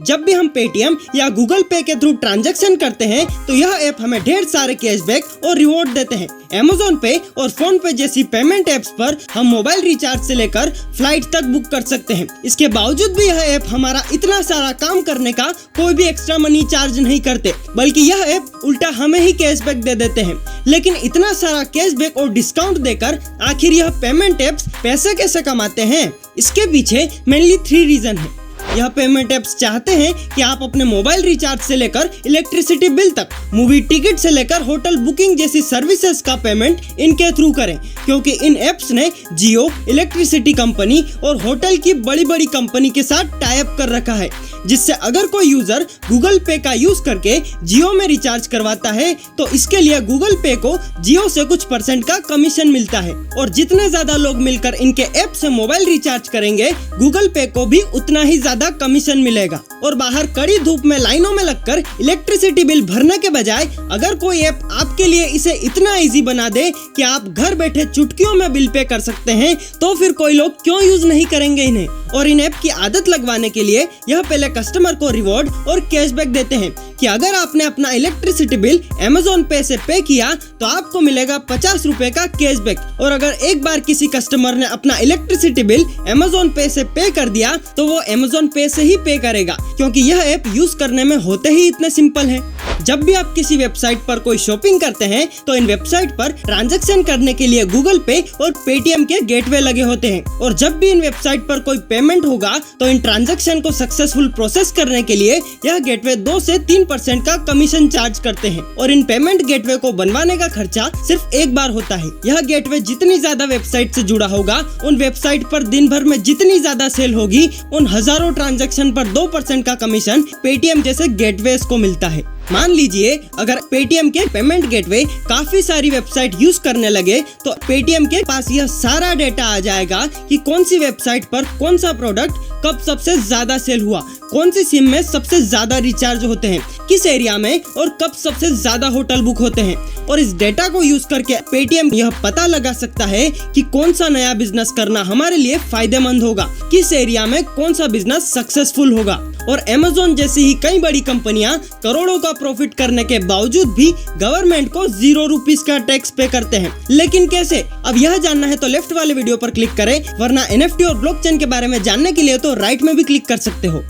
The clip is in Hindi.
जब भी हम पेटीएम या गूगल पे के थ्रू ट्रांजैक्शन करते हैं तो यह ऐप हमें ढेर सारे कैशबैक और रिवॉर्ड देते हैं। Amazon पे और फोन पे जैसी पेमेंट एप्स पर हम मोबाइल रिचार्ज से लेकर फ्लाइट तक बुक कर सकते हैं। इसके बावजूद भी यह ऐप हमारा इतना सारा काम करने का कोई भी एक्स्ट्रा मनी चार्ज नहीं करते, बल्कि यह ऐप उल्टा हमें ही कैशबैक दे देते हैं। लेकिन इतना सारा कैशबैक और डिस्काउंट देकर आखिर यह पेमेंट एप्स पैसे कैसे कमाते हैं? इसके पीछे मेनली 3 रीजन है। यह पेमेंट एप्स चाहते हैं कि आप अपने मोबाइल रिचार्ज से लेकर इलेक्ट्रिसिटी बिल तक, मूवी टिकट से लेकर होटल बुकिंग जैसी सर्विसेज का पेमेंट इनके थ्रू करें, क्योंकि इन एप्स ने जियो, इलेक्ट्रिसिटी कंपनी और होटल की बड़ी बड़ी कंपनी के साथ टाई अप कर रखा है, जिससे अगर कोई यूजर गूगल पे का यूज करके जियो में रिचार्ज करवाता है तो इसके लिए गूगल पे को जियो से कुछ % का कमीशन मिलता है। और जितने ज्यादा लोग मिलकर इनके ऐप से मोबाइल रिचार्ज करेंगे, गूगल पे को भी उतना ही ज्यादा कमीशन मिलेगा। और बाहर कड़ी धूप में लाइनों में लगकर इलेक्ट्रिसिटी बिल भरने के बजाय अगर कोई ऐप आपके लिए इसे इतना इजी बना दे कि आप घर बैठे चुटकियों में बिल पे कर सकते हैं, तो फिर कोई लोग क्यों यूज नहीं करेंगे इन्हें। और इन ऐप की आदत लगवाने के लिए यह पहले कस्टमर को रिवॉर्ड और कैशबैक देते हैं कि अगर आपने अपना इलेक्ट्रिसिटी बिल Amazon पे से पे किया तो आपको मिलेगा 50 रुपए का कैशबैक। और अगर एक बार किसी कस्टमर ने अपना इलेक्ट्रिसिटी बिल Amazon पे से पे कर दिया तो वो Amazon पे से ही पे करेगा, क्योंकि यह ऐप यूज करने में होते ही इतने सिंपल है। जब भी आप किसी वेबसाइट पर कोई शॉपिंग करते हैं तो इन वेबसाइट पर ट्रांजैक्शन करने के लिए गूगल पे और पेटीएम के गेटवे लगे होते हैं। और जब भी इन वेबसाइट पर कोई पेमेंट होगा तो इन ट्रांजैक्शन को सक्सेसफुल प्रोसेस करने के लिए यह गेटवे 2 से 3% का कमीशन चार्ज करते हैं। और इन पेमेंट गेटवे को बनवाने का खर्चा सिर्फ एक बार होता है। यह गेटवे जितनी ज्यादा वेबसाइट से जुड़ा होगा, उन वेबसाइट पर दिन भर में जितनी ज्यादा सेल होगी, उन हजारों ट्रांजैक्शन पर 2% का कमीशन पेटीएम जैसे गेटवेज को मिलता है। मान लीजिए अगर पेटीएम के पेमेंट गेटवे काफी सारी वेबसाइट यूज करने लगे तो पेटीएम के पास यह सारा डेटा आ जाएगा कि कौन सी वेबसाइट पर कौन सा प्रोडक्ट कब सबसे ज्यादा सेल हुआ, कौन सी सिम में सबसे ज्यादा रिचार्ज होते हैं, किस एरिया में और कब सबसे ज्यादा होटल बुक होते हैं। और इस डेटा को यूज करके पेटीएम यह पता लगा सकता है कि कौन सा नया बिजनेस करना हमारे लिए फायदेमंद होगा, किस एरिया में कौन सा बिजनेस सक्सेसफुल होगा। और Amazon जैसी ही कई बड़ी कंपनियां करोड़ों का प्रॉफिट करने के बावजूद भी गवर्नमेंट को 0 रुपीस का टैक्स पे करते हैं। लेकिन कैसे? अब यह जानना है तो लेफ्ट वाले वीडियो पर क्लिक करें, वरना NFT और ब्लॉकचेन के बारे में जानने के लिए तो राइट में भी क्लिक कर सकते हो।